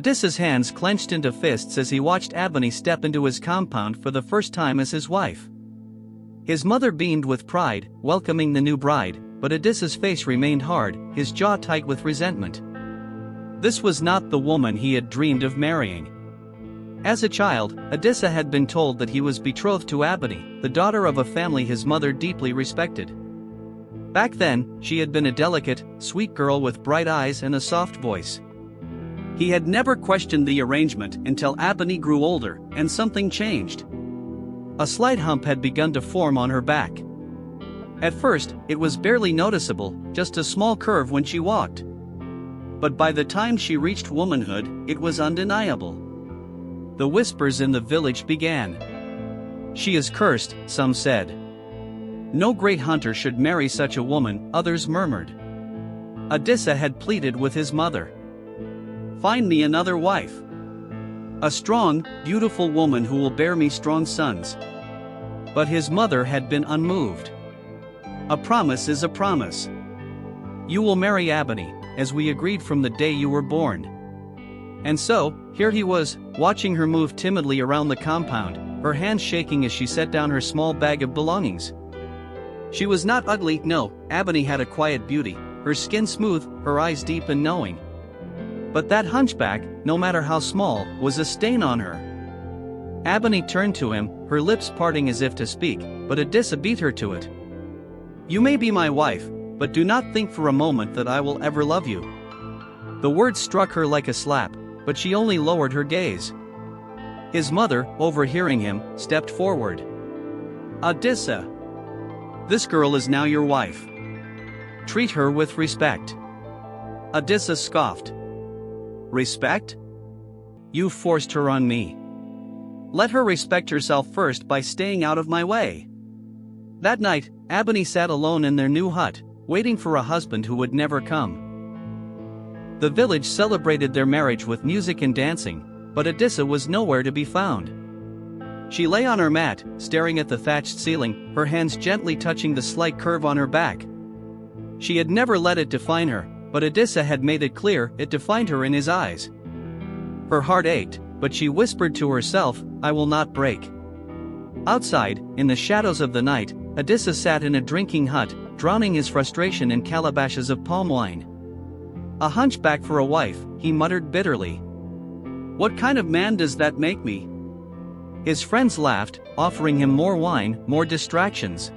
Adisa's hands clenched into fists as he watched Abeni step into his compound for the first time as his wife. His mother beamed with pride, welcoming the new bride, but Adisa's face remained hard, his jaw tight with resentment. This was not the woman he had dreamed of marrying. As a child, Adisa had been told that he was betrothed to Abeni, the daughter of a family his mother deeply respected. Back then, she had been a delicate, sweet girl with bright eyes and a soft voice. He had never questioned the arrangement until Abeni grew older, and something changed. A slight hump had begun to form on her back. At first, it was barely noticeable, just a small curve when she walked. But by the time she reached womanhood, it was undeniable. The whispers in the village began. "She is cursed," some said. "No great hunter should marry such a woman," others murmured. Adisa had pleaded with his mother. "Find me another wife. A strong, beautiful woman who will bear me strong sons." But his mother had been unmoved. "A promise is a promise. You will marry Abeni, as we agreed from the day you were born." And so, here he was, watching her move timidly around the compound, her hands shaking as she set down her small bag of belongings. She was not ugly, no, Abeni had a quiet beauty, her skin smooth, her eyes deep and knowing. But that hunchback, no matter how small, was a stain on her. Abeni turned to him, her lips parting as if to speak, but Adisa beat her to it. "You may be my wife, but do not think for a moment that I will ever love you." The words struck her like a slap, but she only lowered her gaze. His mother, overhearing him, stepped forward. "Adisa, this girl is now your wife. Treat her with respect." Adisa scoffed. "Respect? You forced her on me. Let her respect herself first by staying out of my way." That night, Abeni sat alone in their new hut, waiting for a husband who would never come. The village celebrated their marriage with music and dancing, but Adisa was nowhere to be found. She lay on her mat, staring at the thatched ceiling, her hands gently touching the slight curve on her back. She had never let it define her, but Adisa had made it clear it defined her in his eyes. Her heart ached, but she whispered to herself, "I will not break." Outside, in the shadows of the night, Adisa sat in a drinking hut, drowning his frustration in calabashes of palm wine. "A hunchback for a wife," he muttered bitterly. "What kind of man does that make me?" His friends laughed, offering him more wine, more distractions.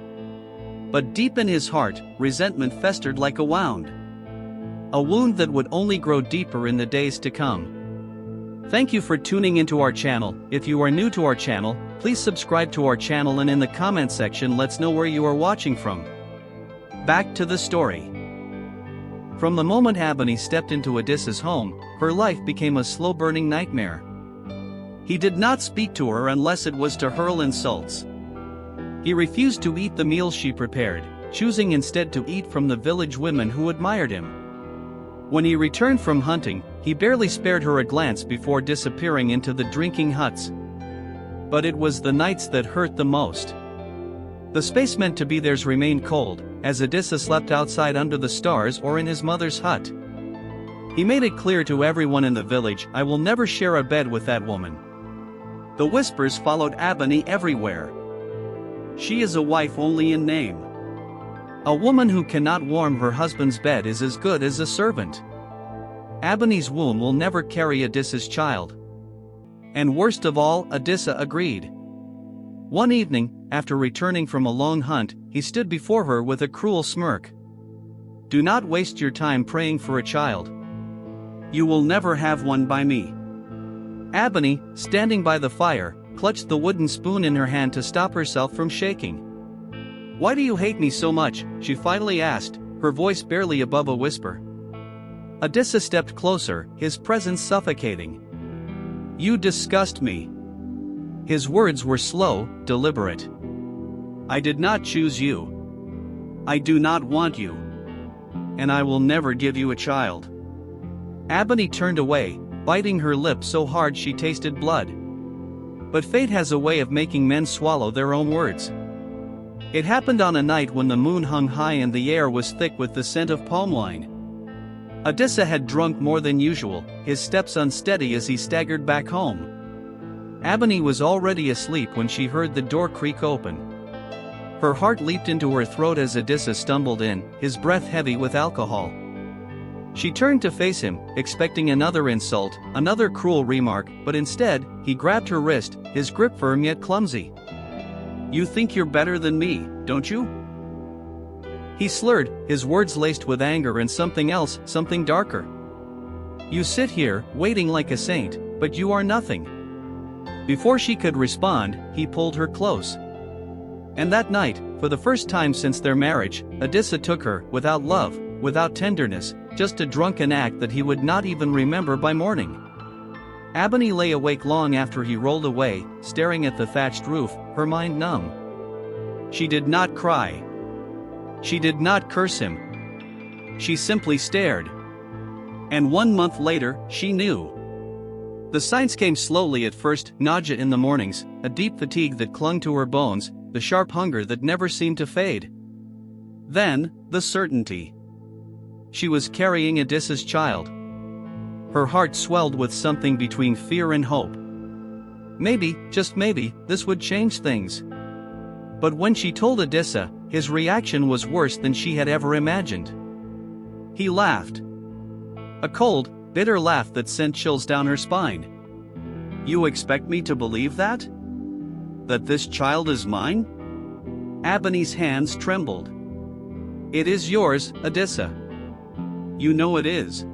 But deep in his heart, resentment festered like a wound. A wound that would only grow deeper in the days to come. Thank you for tuning into our channel. If you are new to our channel, please subscribe to our channel, and in the comment section let's know where you are watching from. Back to the story. From the moment Abeni stepped into Adisa's home, her life became a slow-burning nightmare. He did not speak to her unless it was to hurl insults. He refused to eat the meals she prepared, choosing instead to eat from the village women who admired him. When he returned from hunting, he barely spared her a glance before disappearing into the drinking huts. But it was the nights that hurt the most. The space meant to be theirs remained cold, as Adisa slept outside under the stars or in his mother's hut. He made it clear to everyone in the village, "I will never share a bed with that woman." The whispers followed Abeni everywhere. "She is a wife only in name. A woman who cannot warm her husband's bed is as good as a servant. Abeni's womb will never carry Adisa's child." And worst of all, Adisa agreed. One evening, after returning from a long hunt, he stood before her with a cruel smirk. "Do not waste your time praying for a child. You will never have one by me." Abeni, standing by the fire, clutched the wooden spoon in her hand to stop herself from shaking. "Why do you hate me so much?" she finally asked, her voice barely above a whisper. Adisa stepped closer, his presence suffocating. "You disgust me." His words were slow, deliberate. "I did not choose you. I do not want you. And I will never give you a child." Abeni turned away, biting her lip so hard she tasted blood. But fate has a way of making men swallow their own words. It happened on a night when the moon hung high and the air was thick with the scent of palm wine. Adisa had drunk more than usual, his steps unsteady as he staggered back home. Abeni was already asleep when she heard the door creak open. Her heart leaped into her throat as Adisa stumbled in, his breath heavy with alcohol. She turned to face him, expecting another insult, another cruel remark, but instead, he grabbed her wrist, his grip firm yet clumsy. "You think you're better than me, don't you?" He slurred, his words laced with anger and something else, something darker. "You sit here, waiting like a saint, but you are nothing." Before she could respond, he pulled her close. And that night, for the first time since their marriage, Adisa took her, without love, without tenderness, just a drunken act that he would not even remember by morning. Abeni lay awake long after he rolled away, staring at the thatched roof, her mind numb. She did not cry. She did not curse him. She simply stared. And 1 month later, she knew. The signs came slowly at first: nausea in the mornings, a deep fatigue that clung to her bones, the sharp hunger that never seemed to fade. Then, the certainty. She was carrying Adisa's child. Her heart swelled with something between fear and hope. Maybe, just maybe, this would change things. But when she told Adisa, his reaction was worse than she had ever imagined. He laughed. A cold, bitter laugh that sent chills down her spine. "You expect me to believe that? That this child is mine?" Abeni's hands trembled. "It is yours, Adisa. You know it is."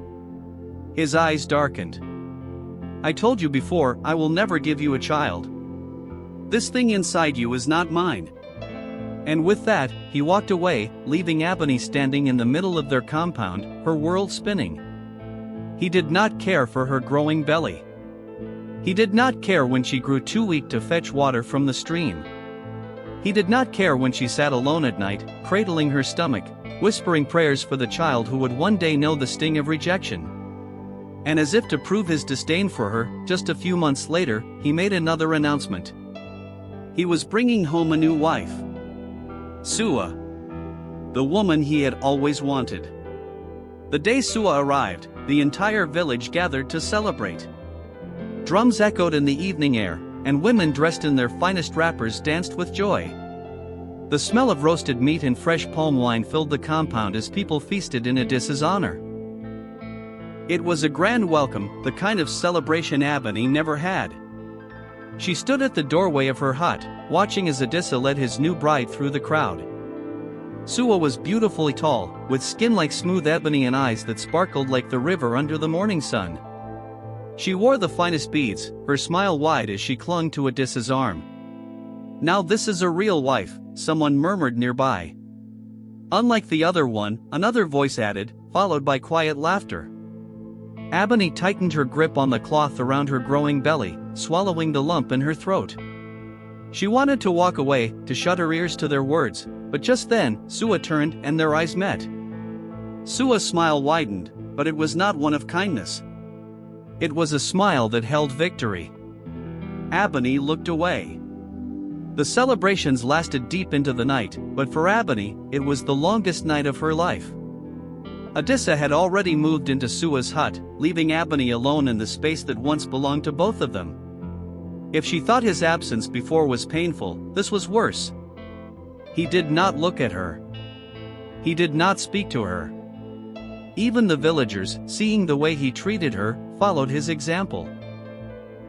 His eyes darkened. "I told you before, I will never give you a child. This thing inside you is not mine." And with that, he walked away, leaving Abeni standing in the middle of their compound, her world spinning. He did not care for her growing belly. He did not care when she grew too weak to fetch water from the stream. He did not care when she sat alone at night, cradling her stomach, whispering prayers for the child who would one day know the sting of rejection. And as if to prove his disdain for her, just a few months later, he made another announcement. He was bringing home a new wife. Sua. The woman he had always wanted. The day Sua arrived, the entire village gathered to celebrate. Drums echoed in the evening air, and women dressed in their finest wrappers danced with joy. The smell of roasted meat and fresh palm wine filled the compound as people feasted in Adisa's honor. It was a grand welcome, the kind of celebration Abeni never had. She stood at the doorway of her hut, watching as Adisa led his new bride through the crowd. Sua was beautifully tall, with skin like smooth ebony and eyes that sparkled like the river under the morning sun. She wore the finest beads, her smile wide as she clung to Adisa's arm. "Now this is a real wife," someone murmured nearby. "Unlike the other one," another voice added, followed by quiet laughter. Abeni tightened her grip on the cloth around her growing belly, swallowing the lump in her throat. She wanted to walk away, to shut her ears to their words, but just then, Sua turned and their eyes met. Sua's smile widened, but it was not one of kindness. It was a smile that held victory. Abeni looked away. The celebrations lasted deep into the night, but for Abeni, it was the longest night of her life. Adisa had already moved into Sua's hut, leaving Abeni alone in the space that once belonged to both of them. If she thought his absence before was painful, this was worse. He did not look at her. He did not speak to her. Even the villagers, seeing the way he treated her, followed his example.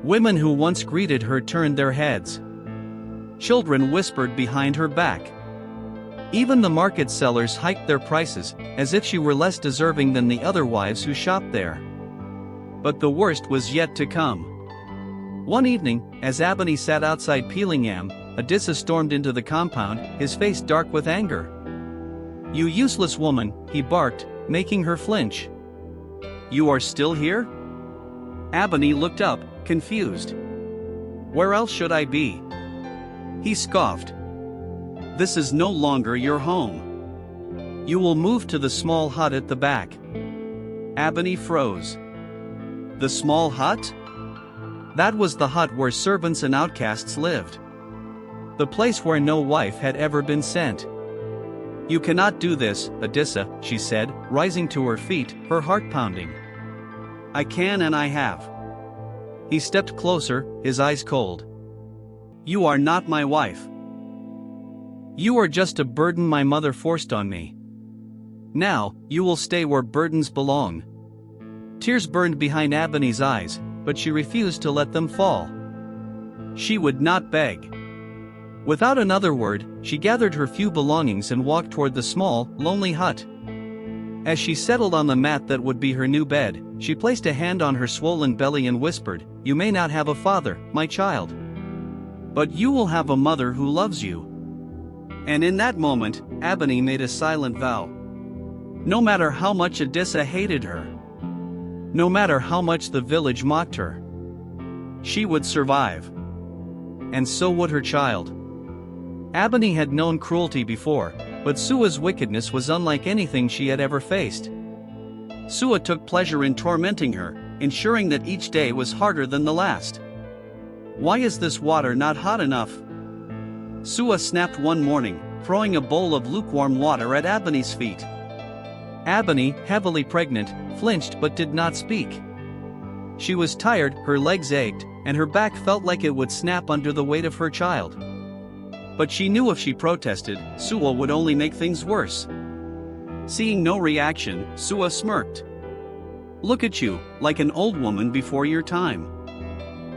Women who once greeted her turned their heads. Children whispered behind her back. Even the market sellers hiked their prices, as if she were less deserving than the other wives who shopped there. But the worst was yet to come. One evening, as Abeni sat outside peeling yam, Adisa stormed into the compound, his face dark with anger. "You useless woman," he barked, making her flinch. "You are still here?" Abeni looked up, confused. "Where else should I be?" He scoffed. "This is no longer your home. You will move to the small hut at the back." Abeni froze. The small hut? That was the hut where servants and outcasts lived. The place where no wife had ever been sent. "You cannot do this, Adisa," she said, rising to her feet, her heart pounding. "I can and I have." He stepped closer, his eyes cold. "You are not my wife. You are just a burden my mother forced on me. Now, you will stay where burdens belong." Tears burned behind Abeni's eyes, but she refused to let them fall. She would not beg. Without another word, she gathered her few belongings and walked toward the small, lonely hut. As she settled on the mat that would be her new bed, she placed a hand on her swollen belly and whispered, "You may not have a father, my child. But you will have a mother who loves you." And in that moment, Abeni made a silent vow. No matter how much Adisa hated her, no matter how much the village mocked her, she would survive. And so would her child. Abeni had known cruelty before, but Sua's wickedness was unlike anything she had ever faced. Sua took pleasure in tormenting her, ensuring that each day was harder than the last. "Why is this water not hot enough?" Sua snapped one morning, throwing a bowl of lukewarm water at Abeni's feet. Abeni, heavily pregnant, flinched but did not speak. She was tired, her legs ached, and her back felt like it would snap under the weight of her child. But she knew if she protested, Sua would only make things worse. Seeing no reaction, Sua smirked. "Look at you, like an old woman before your time.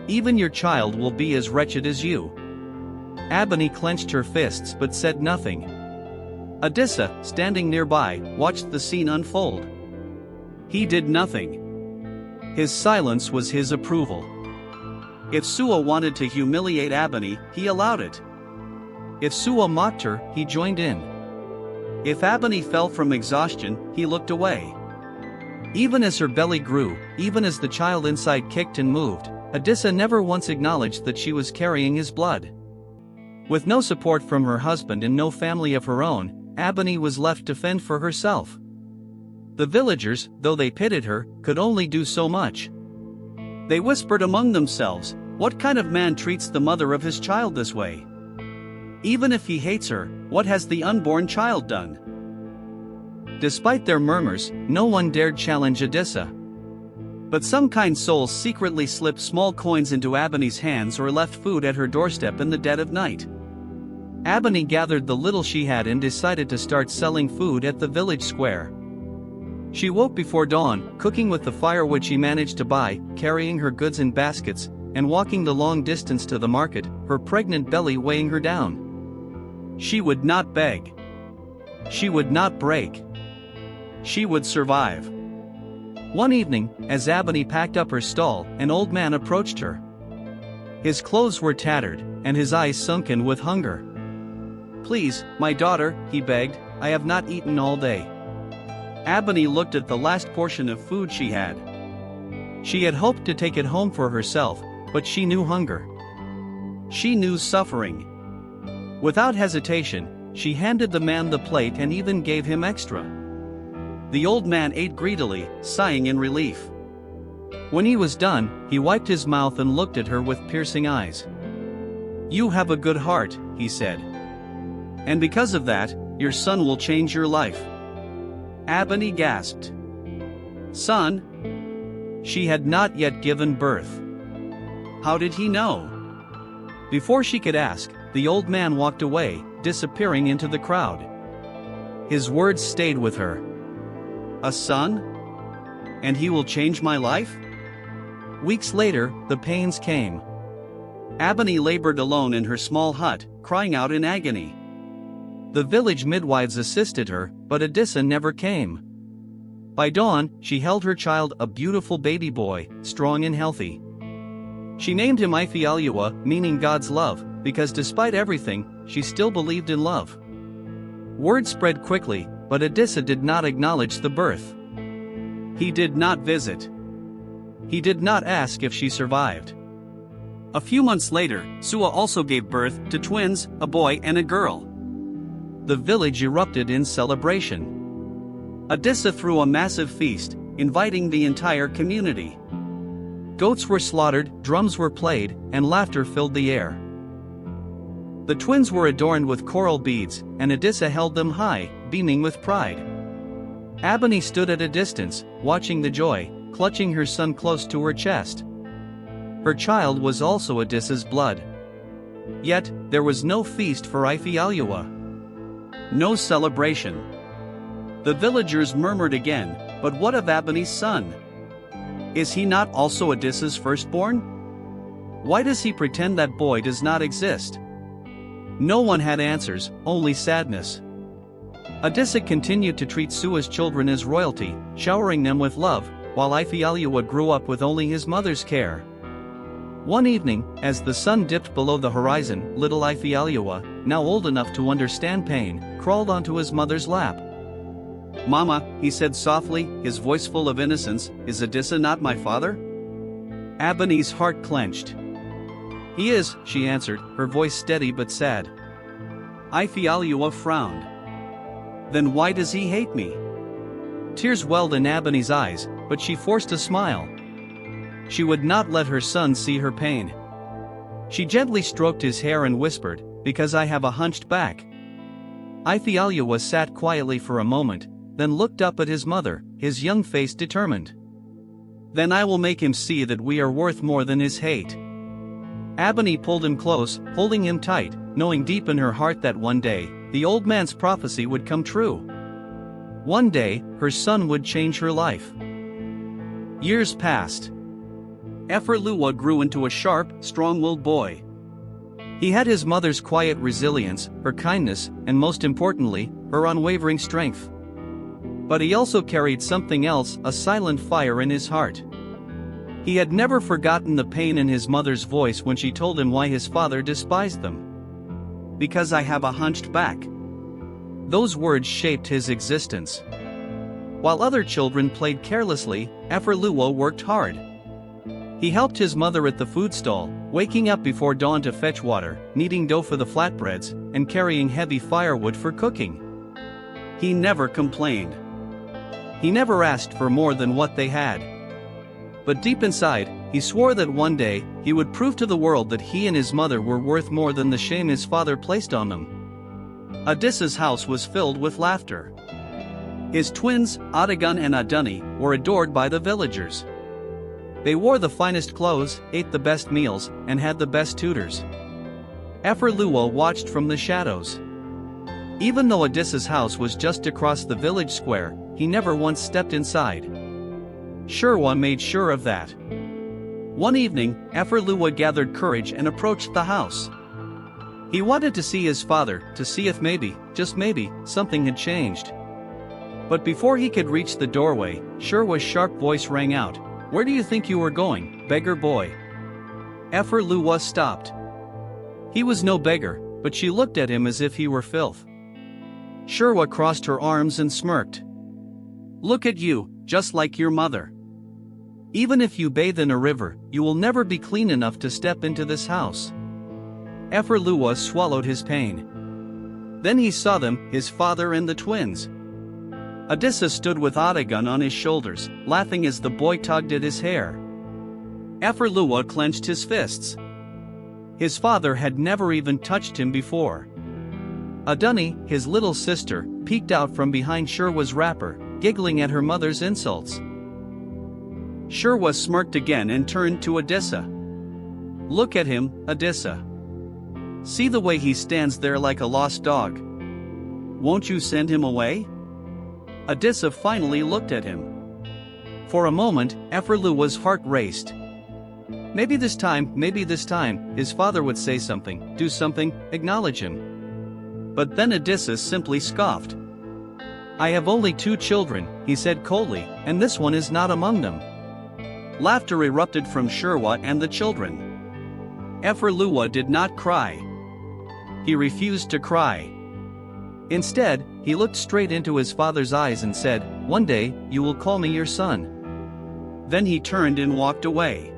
Even your child will be as wretched as you." Abeni clenched her fists but said nothing. Adisa, standing nearby, watched the scene unfold. He did nothing. His silence was his approval. If Sua wanted to humiliate Abeni, he allowed it. If Sua mocked her, he joined in. If Abeni fell from exhaustion, he looked away. Even as her belly grew, even as the child inside kicked and moved, Adisa never once acknowledged that she was carrying his blood. With no support from her husband and no family of her own, Abeni was left to fend for herself. The villagers, though they pitied her, could only do so much. They whispered among themselves, "What kind of man treats the mother of his child this way? Even if he hates her, what has the unborn child done?" Despite their murmurs, no one dared challenge Adisa. But some kind souls secretly slipped small coins into Abeni's hands or left food at her doorstep in the dead of night. Abeni gathered the little she had and decided to start selling food at the village square. She woke before dawn, cooking with the firewood she managed to buy, carrying her goods in baskets, and walking the long distance to the market, her pregnant belly weighing her down. She would not beg. She would not break. She would survive. One evening, as Abeni packed up her stall, an old man approached her. His clothes were tattered, and his eyes sunken with hunger. "Please, my daughter," he begged, "I have not eaten all day." Abeni looked at the last portion of food she had. She had hoped to take it home for herself, but she knew hunger. She knew suffering. Without hesitation, she handed the man the plate and even gave him extra. The old man ate greedily, sighing in relief. When he was done, he wiped his mouth and looked at her with piercing eyes. "You have a good heart," he said. "And because of that, your son will change your life." Abeni gasped. "Son?" She had not yet given birth. How did he know? Before she could ask, the old man walked away, disappearing into the crowd. His words stayed with her. "A son? And he will change my life?" Weeks later, the pains came. Abeni labored alone in her small hut, crying out in agony. The village midwives assisted her, but Adisa never came. By dawn, she held her child, a beautiful baby boy, strong and healthy. She named him Ifeoluwa, meaning God's love, because despite everything, she still believed in love. Word spread quickly, but Adisa did not acknowledge the birth. He did not visit. He did not ask if she survived. A few months later, Sua also gave birth to twins, a boy and a girl. The village erupted in celebration. Adisa threw a massive feast, inviting the entire community. Goats were slaughtered, drums were played, and laughter filled the air. The twins were adorned with coral beads, and Adisa held them high, beaming with pride. Abeni stood at a distance, watching the joy, clutching her son close to her chest. Her child was also Adisa's blood. Yet, there was no feast for Ifeoluwa. No celebration. The villagers murmured again, but what of Abeni's son? Is he not also Adisa's firstborn? Why does he pretend that boy does not exist? No one had answers, only sadness. Adisa continued to treat Sua's children as royalty, showering them with love, while Ifeoluwa grew up with only his mother's care. One evening, as the sun dipped below the horizon, little Ifeoluwa, now old enough to understand pain, crawled onto his mother's lap. "Mama," he said softly, his voice full of innocence, "is Adisa not my father?" Abeni's heart clenched. "He is," she answered, her voice steady but sad. Ifeoluwa frowned. "Then why does he hate me?" Tears welled in Abeni's eyes, but she forced a smile. She would not let her son see her pain. She gently stroked his hair and whispered, "Because I have a hunched back." Ifeoluwa sat quietly for a moment, then looked up at his mother, his young face determined. "Then I will make him see that we are worth more than his hate." Abeni pulled him close, holding him tight, knowing deep in her heart that one day, the old man's prophecy would come true. One day, her son would change her life. Years passed. Ifeoluwa grew into a sharp, strong-willed boy. He had his mother's quiet resilience, her kindness, and most importantly, her unwavering strength. But he also carried something else, a silent fire in his heart. He had never forgotten the pain in his mother's voice when she told him why his father despised them. "Because I have a hunched back." Those words shaped his existence. While other children played carelessly, Ifeoluwa worked hard. He helped his mother at the food stall, waking up before dawn to fetch water, kneading dough for the flatbreads, and carrying heavy firewood for cooking. He never complained. He never asked for more than what they had. But deep inside, he swore that one day, he would prove to the world that he and his mother were worth more than the shame his father placed on them. Adisa's house was filled with laughter. His twins, Adisa and Abeni, were adored by the villagers. They wore the finest clothes, ate the best meals, and had the best tutors. Ifeoluwa watched from the shadows. Even though Adisa's house was just across the village square, he never once stepped inside. Shirwa made sure of that. One evening, Ifeoluwa gathered courage and approached the house. He wanted to see his father, to see if maybe, just maybe, something had changed. But before he could reach the doorway, Shirwa's sharp voice rang out, "Where do you think you are going, beggar boy?" Ifeoluwa stopped. He was no beggar, but she looked at him as if he were filth. Shirwa crossed her arms and smirked. "Look at you, just like your mother. Even if you bathe in a river, you will never be clean enough to step into this house." Ifeoluwa swallowed his pain. Then he saw them, his father and the twins. Adisa stood with Adisa on his shoulders, laughing as the boy tugged at his hair. Ifeoluwa clenched his fists. His father had never even touched him before. Abeni, his little sister, peeked out from behind Shirwa's wrapper, giggling at her mother's insults. Shirwa smirked again and turned to Adisa. "Look at him, Adisa. See the way he stands there like a lost dog. Won't you send him away?" Adisa finally looked at him. For a moment, Ifeoluwa's heart raced. Maybe this time, his father would say something, do something, acknowledge him. But then Adisa simply scoffed. "I have only 2 children," he said coldly, "and this one is not among them." Laughter erupted from Shirwa and the children. Ifeoluwa did not cry. He refused to cry. Instead, he looked straight into his father's eyes and said, "One day, you will call me your son." Then he turned and walked away.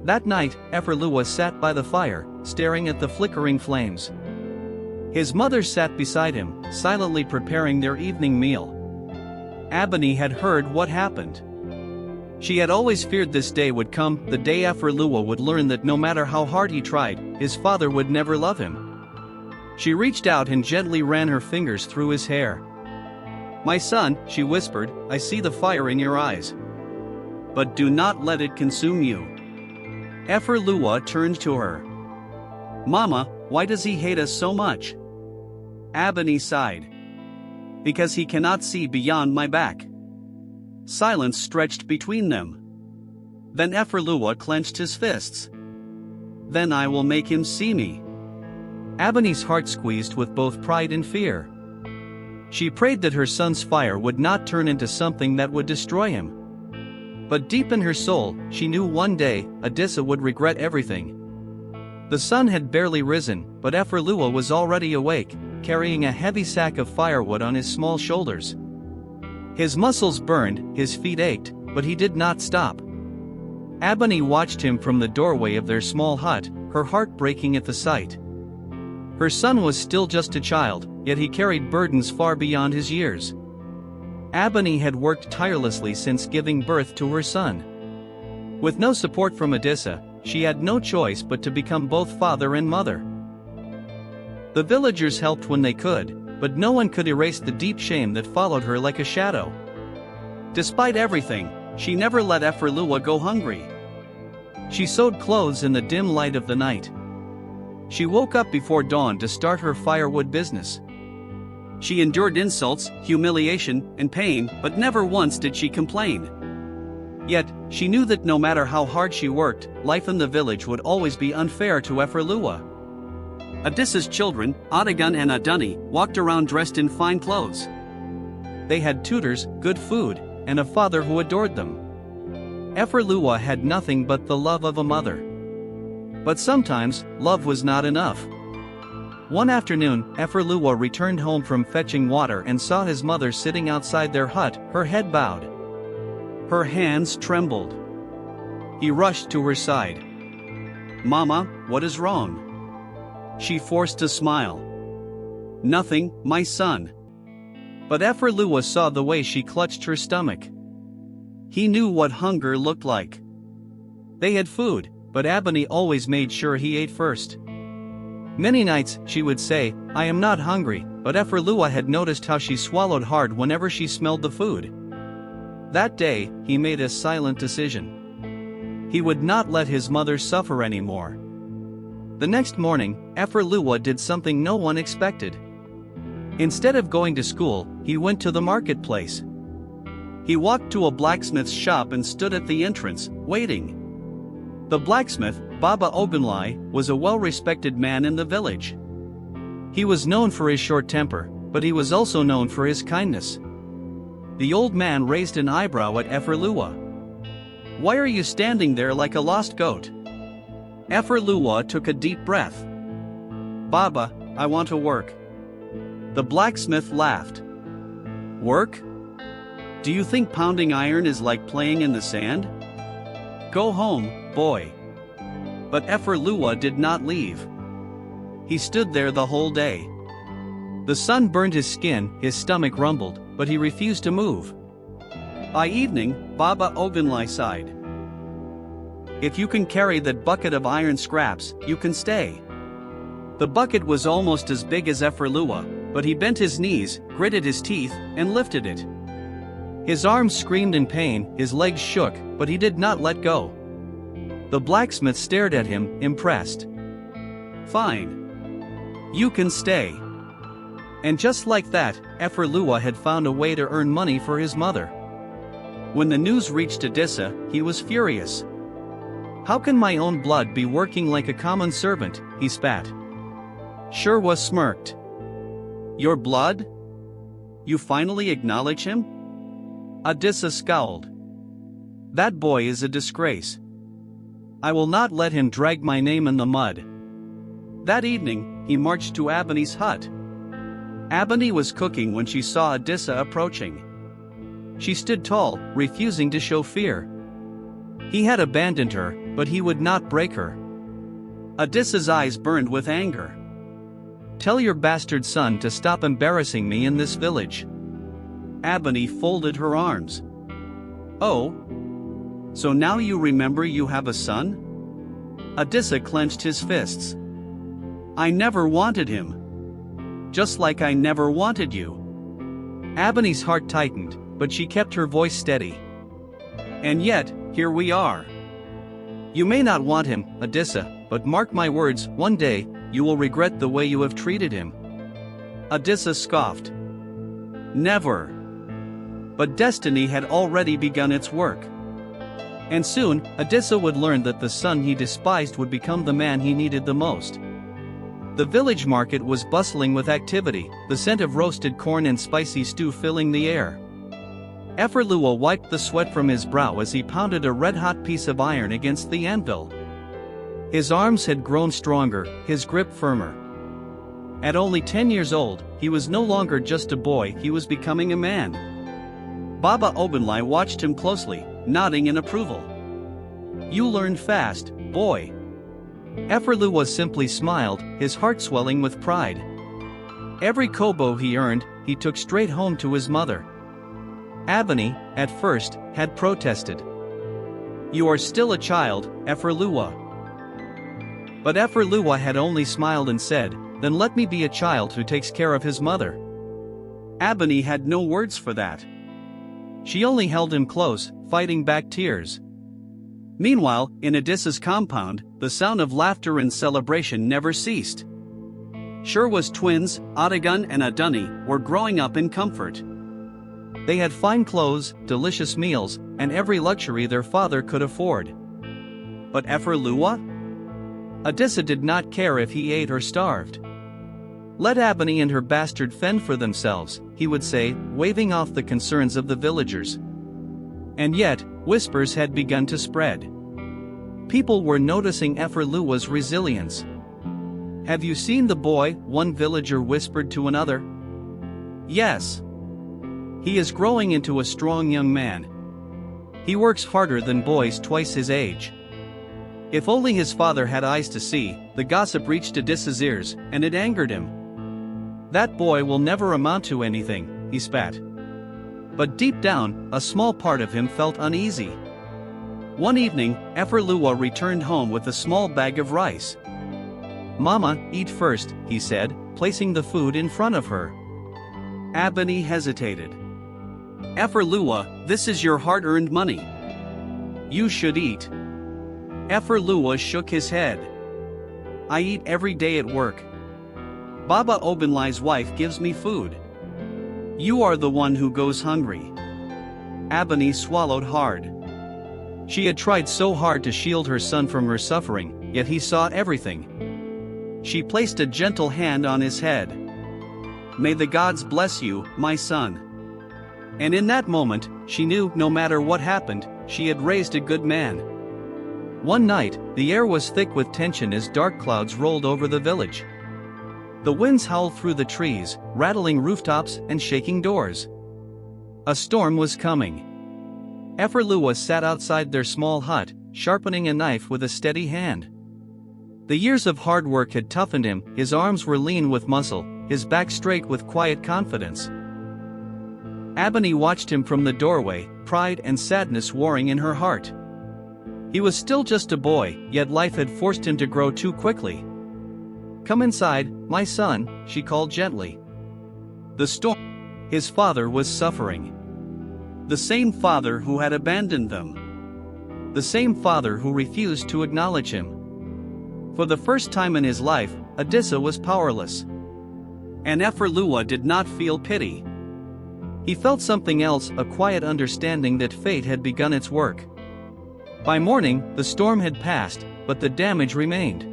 That night, Ifeoluwa sat by the fire, staring at the flickering flames. His mother sat beside him, silently preparing their evening meal. Abeni had heard what happened. She had always feared this day would come, the day Ifeoluwa would learn that no matter how hard he tried, his father would never love him. She reached out and gently ran her fingers through his hair. My son, she whispered, I see the fire in your eyes. But do not let it consume you. Ephraluah turned to her. Mama, why does he hate us so much? Abeni sighed. Because he cannot see beyond my back. Silence stretched between them. Then Ephraluah clenched his fists. Then I will make him see me. Abeni's heart squeezed with both pride and fear. She prayed that her son's fire would not turn into something that would destroy him. But deep in her soul, she knew one day, Adisa would regret everything. The sun had barely risen, but Ephraluah was already awake, carrying a heavy sack of firewood on his small shoulders. His muscles burned, his feet ached, but he did not stop. Abeni watched him from the doorway of their small hut, her heart breaking at the sight. Her son was still just a child, yet he carried burdens far beyond his years. Abeni had worked tirelessly since giving birth to her son. With no support from Adisa, she had no choice but to become both father and mother. The villagers helped when they could, but no one could erase the deep shame that followed her like a shadow. Despite everything, she never let Ephraluah go hungry. She sewed clothes in the dim light of the night. She woke up before dawn to start her firewood business. She endured insults, humiliation, and pain, but never once did she complain. Yet, she knew that no matter how hard she worked, life in the village would always be unfair to Ephraluah. Adisa's children, Adagan and Adani, walked around dressed in fine clothes. They had tutors, good food, and a father who adored them. Ephraluah had nothing but the love of a mother. But sometimes, love was not enough. One afternoon, Ephraluah returned home from fetching water and saw his mother sitting outside their hut, her head bowed. Her hands trembled. He rushed to her side. Mama, what is wrong? She forced a smile. Nothing, my son. But Ephraluah saw the way she clutched her stomach. He knew what hunger looked like. They had food, but Abeni always made sure he ate first. Many nights, she would say, I am not hungry, but Ephraluah had noticed how she swallowed hard whenever she smelled the food. That day, he made a silent decision. He would not let his mother suffer anymore. The next morning, Ephraluah did something no one expected. Instead of going to school, he went to the marketplace. He walked to a blacksmith's shop and stood at the entrance, waiting. The blacksmith, Baba Ogunlai, was a well-respected man in the village. He was known for his short temper, but he was also known for his kindness. The old man raised an eyebrow at Ephraluah. Why are you standing there like a lost goat? Ephraluah took a deep breath. Baba, I want to work. The blacksmith laughed. Work? Do you think pounding iron is like playing in the sand? Go home, boy. But Ephraluah did not leave. He stood there the whole day. The sun burned his skin, his stomach rumbled, but he refused to move. By evening, Baba Ogunlai sighed. If you can carry that bucket of iron scraps, you can stay. The bucket was almost as big as Ephraluah, but he bent his knees, gritted his teeth, and lifted it. His arms screamed in pain, his legs shook, but he did not let go. The blacksmith stared at him, impressed. Fine. You can stay. And just like that, Ephraluah had found a way to earn money for his mother. When the news reached Adisa, he was furious. How can my own blood be working like a common servant, he spat. Shurwa smirked. Your blood? You finally acknowledge him? Adisa scowled. That boy is a disgrace. I will not let him drag my name in the mud. That evening, he marched to Abeni's hut. Abeni was cooking when she saw Adisa approaching. She stood tall, refusing to show fear. He had abandoned her, but he would not break her. Adisa's eyes burned with anger. Tell your bastard son to stop embarrassing me in this village. Abeni folded her arms. Oh? So now you remember you have a son? Adisa clenched his fists. I never wanted him. Just like I never wanted you. Abeni's heart tightened, but she kept her voice steady. "And yet, here we are. You may not want him, Adisa, but mark my words, one day, you will regret the way you have treated him." Adisa scoffed. "Never." But destiny had already begun its work. And soon, Adisa would learn that the son he despised would become the man he needed the most. The village market was bustling with activity, the scent of roasted corn and spicy stew filling the air. Eferlua wiped the sweat from his brow as he pounded a red-hot piece of iron against the anvil. His arms had grown stronger, his grip firmer. At only 10 years old, he was no longer just a boy, he was becoming a man. Baba Obenlai watched him closely, nodding in approval. "You learned fast, boy." Eferlua simply smiled, his heart swelling with pride. Every kobo he earned, he took straight home to his mother. Abeni, at first, had protested. "You are still a child, Eferlua." But Eferlua had only smiled and said, "Then let me be a child who takes care of his mother." Abeni had no words for that. She only held him close, fighting back tears. Meanwhile, in Adisa's compound, the sound of laughter and celebration never ceased. Sherwa's twins, Adagun and Adani, were growing up in comfort. They had fine clothes, delicious meals, and every luxury their father could afford. But Eferlua? Adisa did not care if he ate or starved. "Let Abeni and her bastard fend for themselves," he would say, waving off the concerns of the villagers. And yet, whispers had begun to spread. People were noticing Eferlua's resilience. "Have you seen the boy?" one villager whispered to another. "Yes. He is growing into a strong young man. He works harder than boys twice his age." If only his father had eyes to see, the gossip reached Adisa's ears, and it angered him. "That boy will never amount to anything," he spat. But deep down, a small part of him felt uneasy. One evening, Eferlua returned home with a small bag of rice. "Mama, eat first," he said, placing the food in front of her. Abeni hesitated. "Eferlua, this is your hard-earned money. You should eat." Eferlua shook his head. "I eat every day at work. Baba Obenlai's wife gives me food. You are the one who goes hungry." Abeni swallowed hard. She had tried so hard to shield her son from her suffering, yet he saw everything. She placed a gentle hand on his head. "May the gods bless you, my son." And in that moment, she knew no matter what happened, she had raised a good man. One night, the air was thick with tension as dark clouds rolled over the village. The winds howled through the trees, rattling rooftops and shaking doors. A storm was coming. Eferlua sat outside their small hut, sharpening a knife with a steady hand. The years of hard work had toughened him, his arms were lean with muscle, his back straight with quiet confidence. Abeni watched him from the doorway, pride and sadness warring in her heart. He was still just a boy, yet life had forced him to grow too quickly. "Come inside, my son," she called gently. The storm. His father was suffering. The same father who had abandoned them. The same father who refused to acknowledge him. For the first time in his life, Adisa was powerless. And Eferlua did not feel pity. He felt something else, a quiet understanding that fate had begun its work. By morning, the storm had passed, but the damage remained.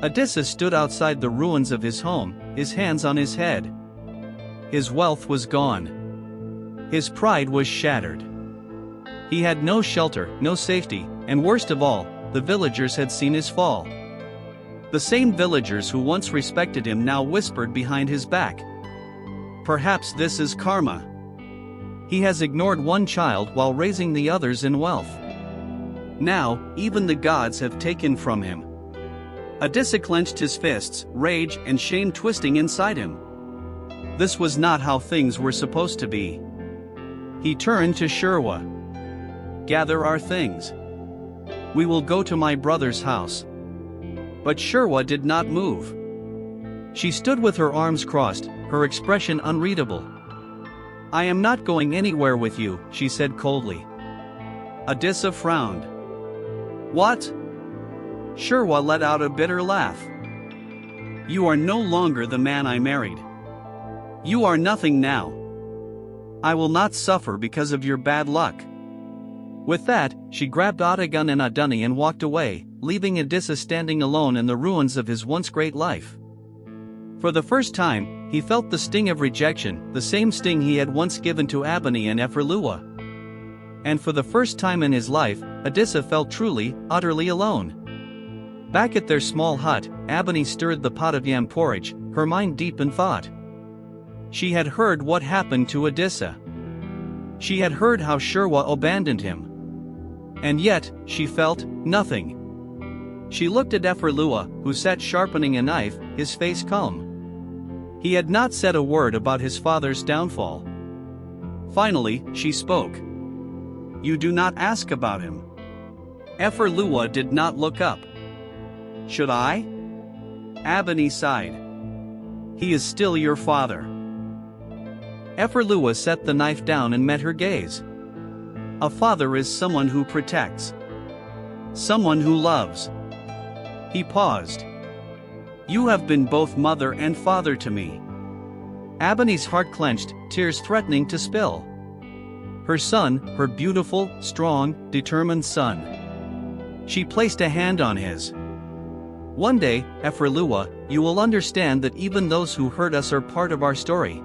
Adisa stood outside the ruins of his home, his hands on his head. His wealth was gone. His pride was shattered. He had no shelter, no safety, and worst of all, the villagers had seen his fall. The same villagers who once respected him now whispered behind his back. "Perhaps this is karma. He has ignored one child while raising the others in wealth. Now, even the gods have taken from him." Adisa clenched his fists, rage and shame twisting inside him. This was not how things were supposed to be. He turned to Sherwa. "Gather our things. We will go to my brother's house." But Sherwa did not move. She stood with her arms crossed, her expression unreadable. I am not going anywhere with you, she said coldly. Adisa frowned. What? Shurwa let out a bitter laugh. You are no longer the man I married. You are nothing now. I will not suffer because of your bad luck. With that, she grabbed Adagun and Adani and walked away, leaving Adisa standing alone in the ruins of his once great life. For the first time, he felt the sting of rejection, the same sting he had once given to Abeni and Eferlua. And for the first time in his life, Adisa felt truly, utterly alone. Back at their small hut, Abeni stirred the pot of yam porridge, her mind deep in thought. She had heard what happened to Adisa. She had heard how Shurwa abandoned him. And yet, she felt nothing. She looked at Eferlua, who sat sharpening a knife, his face calm. He had not said a word about his father's downfall. Finally, she spoke. You do not ask about him. Eferlua did not look up. Should I? Abeni sighed. He is still your father. Eferlua set the knife down and met her gaze. A father is someone who protects. Someone who loves. He paused. You have been both mother and father to me. Abeni's heart clenched, tears threatening to spill. Her son, her beautiful, strong, determined son. She placed a hand on his. One day, Eferlua, you will understand that even those who hurt us are part of our story.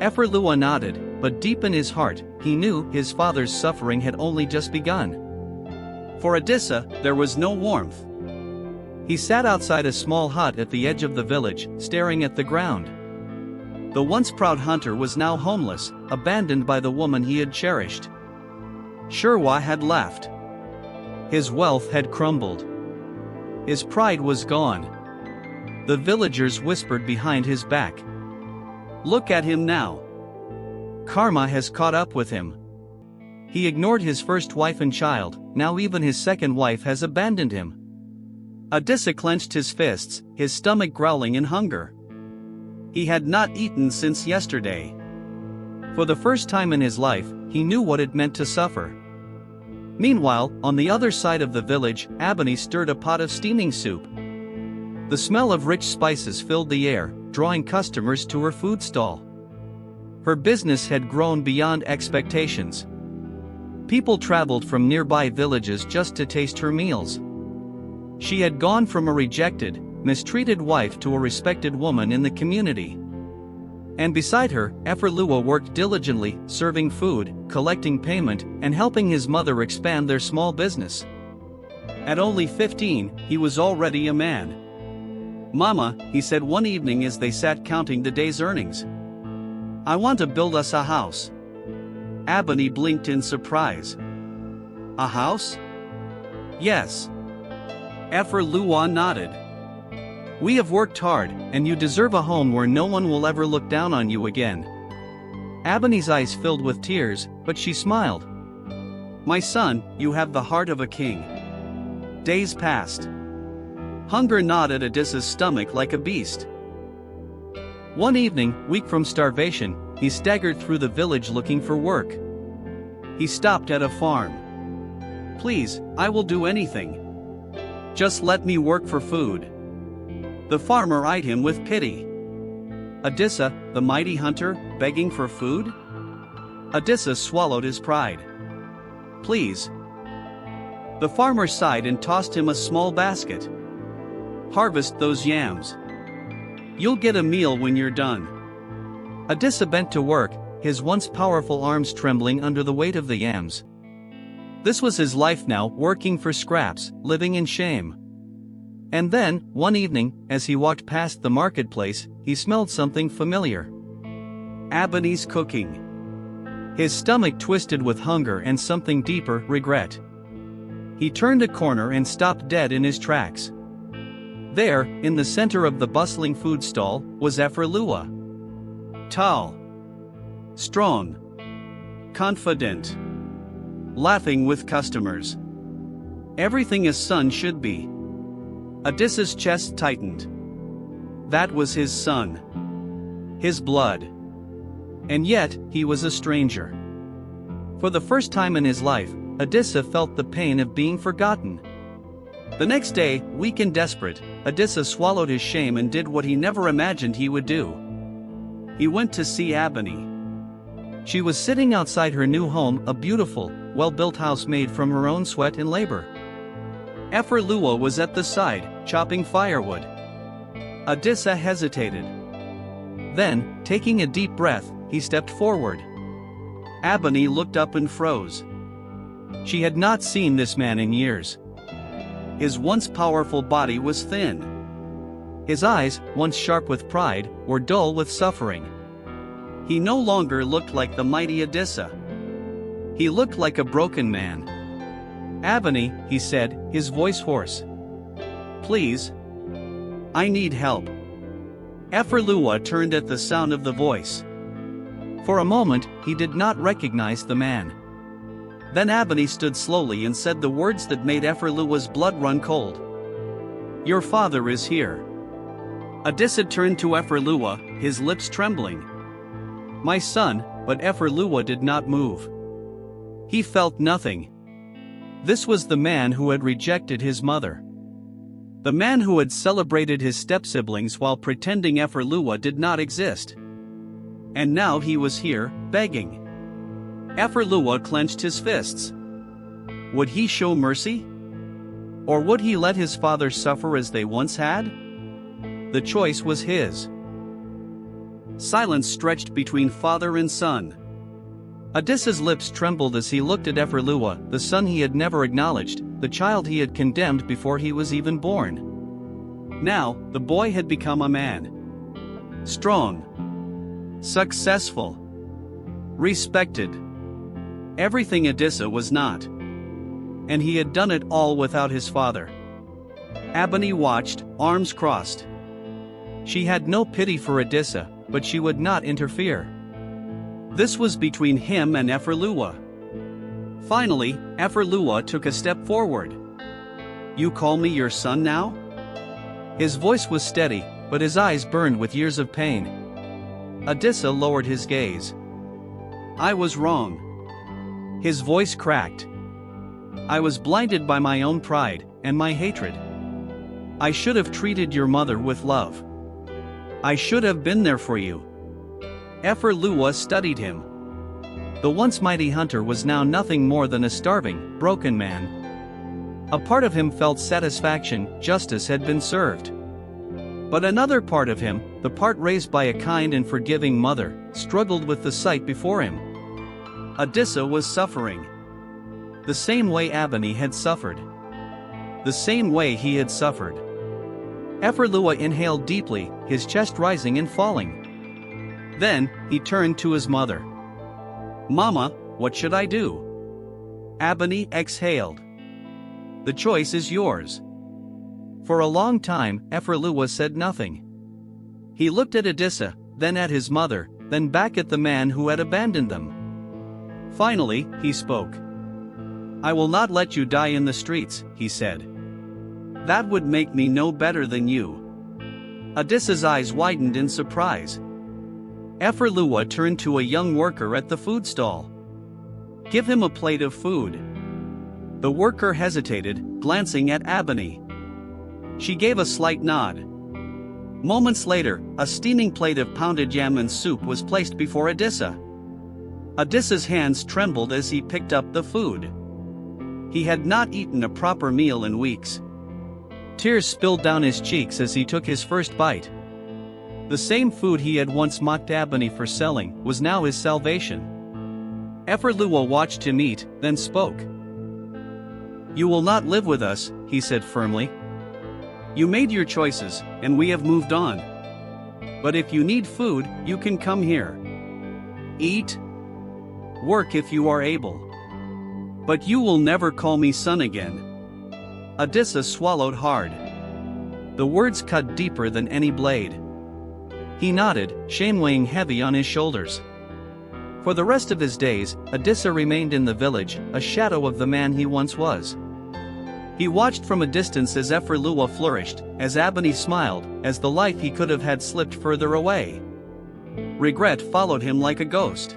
Eferlua nodded, but deep in his heart, he knew his father's suffering had only just begun. For Adisa, there was no warmth. He sat outside a small hut at the edge of the village, staring at the ground. The once proud hunter was now homeless, abandoned by the woman he had cherished. Shurwa had left. His wealth had crumbled. His pride was gone. The villagers whispered behind his back. Look at him now. Karma has caught up with him. He ignored his first wife and child, now even his second wife has abandoned him. Adisa clenched his fists, his stomach growling in hunger. He had not eaten since yesterday. For the first time in his life, he knew what it meant to suffer. Meanwhile, on the other side of the village, Abeni stirred a pot of steaming soup. The smell of rich spices filled the air, drawing customers to her food stall. Her business had grown beyond expectations. People traveled from nearby villages just to taste her meals. She had gone from a rejected, mistreated wife to a respected woman in the community. And beside her, Eferlua worked diligently, serving food, collecting payment, and helping his mother expand their small business. At only 15, he was already a man. Mama, he said one evening as they sat counting the day's earnings. I want to build us a house. Abeni blinked in surprise. A house? Yes. Eferlua nodded. We have worked hard, and you deserve a home where no one will ever look down on you again. Abeni's eyes filled with tears, but she smiled. My son, you have the heart of a king. Days passed. Hunger gnawed at Adisa's stomach like a beast. One evening, weak from starvation, he staggered through the village looking for work. He stopped at a farm. Please, I will do anything. Just let me work for food. The farmer eyed him with pity. Adisa, the mighty hunter, begging for food? Adisa swallowed his pride. Please. The farmer sighed and tossed him a small basket. Harvest those yams. You'll get a meal when you're done. Adisa bent to work, his once powerful arms trembling under the weight of the yams. This was his life now, working for scraps, living in shame. And then, one evening, as he walked past the marketplace, he smelled something familiar. Abeni's cooking. His stomach twisted with hunger and something deeper, regret. He turned a corner and stopped dead in his tracks. There, in the center of the bustling food stall, was Eferlua. Tall. Strong. Confident. Laughing with customers. Everything a son should be. Adisa's chest tightened. That was his son. His blood. And yet, he was a stranger. For the first time in his life, Adisa felt the pain of being forgotten. The next day, weak and desperate, Adisa swallowed his shame and did what he never imagined he would do. He went to see Abeni. She was sitting outside her new home, a beautiful, well-built house made from her own sweat and labor. Efrelua was at the side, chopping firewood. Adisa hesitated. Then, taking a deep breath, he stepped forward. Abeni looked up and froze. She had not seen this man in years. His once powerful body was thin. His eyes, once sharp with pride, were dull with suffering. He no longer looked like the mighty Adisa. He looked like a broken man. "Abeni," he said, his voice hoarse. "Please. I need help." Efrelua turned at the sound of the voice. For a moment, he did not recognize the man. Then Abeni stood slowly and said the words that made Efrelua's blood run cold. "Your father is here." Adisa turned to Efrelua, his lips trembling. "My son," but Efrelua did not move. He felt nothing. This was the man who had rejected his mother. The man who had celebrated his step-siblings while pretending Efrelua did not exist. And now he was here, begging. Efrelua clenched his fists. Would he show mercy? Or would he let his father suffer as they once had? The choice was his. Silence stretched between father and son. Adisa's lips trembled as he looked at Efrelua, the son he had never acknowledged, the child he had condemned before he was even born. Now, the boy had become a man. Strong. Successful. Respected. Everything Adisa was not. And he had done it all without his father. Abeni watched, arms crossed. She had no pity for Adisa, but she would not interfere. This was between him and Efrelua. Finally, Efrelua took a step forward. "You call me your son now?" His voice was steady, but his eyes burned with years of pain. Adisa lowered his gaze. "I was wrong." His voice cracked. "I was blinded by my own pride and my hatred. I should have treated your mother with love. I should have been there for you." Efrelua studied him. The once mighty hunter was now nothing more than a starving, broken man. A part of him felt satisfaction, justice had been served. But another part of him, the part raised by a kind and forgiving mother, struggled with the sight before him. Adisa was suffering. The same way Abeni had suffered. The same way he had suffered. Efrelua inhaled deeply, his chest rising and falling. Then, he turned to his mother. "Mama, what should I do?" Abeni exhaled. "The choice is yours." For a long time, Efrelua said nothing. He looked at Adisa, then at his mother, then back at the man who had abandoned them. Finally, he spoke. "I will not let you die in the streets," he said. "That would make me no better than you." Adisa's eyes widened in surprise. Efrelua turned to a young worker at the food stall. "Give him a plate of food." The worker hesitated, glancing at Abeni. She gave a slight nod. Moments later, a steaming plate of pounded yam and soup was placed before Adisa. Adisa's hands trembled as he picked up the food. He had not eaten a proper meal in weeks. Tears spilled down his cheeks as he took his first bite. The same food he had once mocked Abeni for selling was now his salvation. Efrelua watched him eat, then spoke. "You will not live with us," he said firmly. "You made your choices, and we have moved on. But if you need food, you can come here. Eat. Work if you are able. But you will never call me son again." Adisa swallowed hard. The words cut deeper than any blade. He nodded, shame weighing heavy on his shoulders. For the rest of his days, Adisa remained in the village, a shadow of the man he once was. He watched from a distance as Efrelua flourished, as Abeni smiled, as the life he could have had slipped further away. regret followed him like a ghost.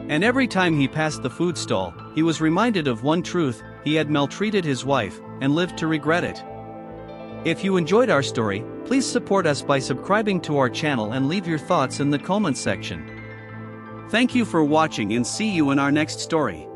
And every time he passed the food stall, he was reminded of one truth: he had maltreated his wife, and lived to regret it. If you enjoyed our story, please support us by subscribing to our channel and leave your thoughts in the comments section. Thank you for watching and see you in our next story.